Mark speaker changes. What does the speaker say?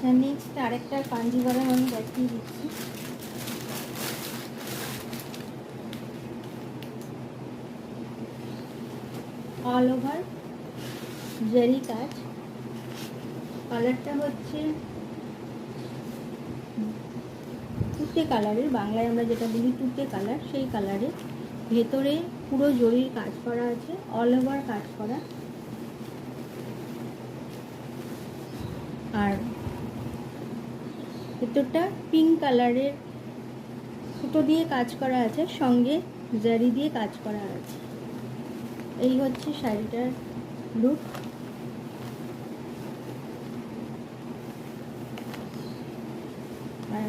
Speaker 1: আচ্ছা, নেক্সট আরেকটা কাঞ্জিভারাম আমি দেখিয়ে দিচ্ছি। অল ওভার জারি কাজ, কালারটা হচ্ছে তুতে কালারের, বাংলায় আমরা যেটা বলি তুতে কালার, সেই কালারে ভেতরে পুরো জরির কাজ করা আছে, অল ওভার কাজ করা। আর ভেতরটা পিঙ্ক কালারের সুতো দিয়ে কাজ করা আছে, সঙ্গে জারি দিয়ে কাজ করা আছে। এই হচ্ছে শাড়িটার লুক। আর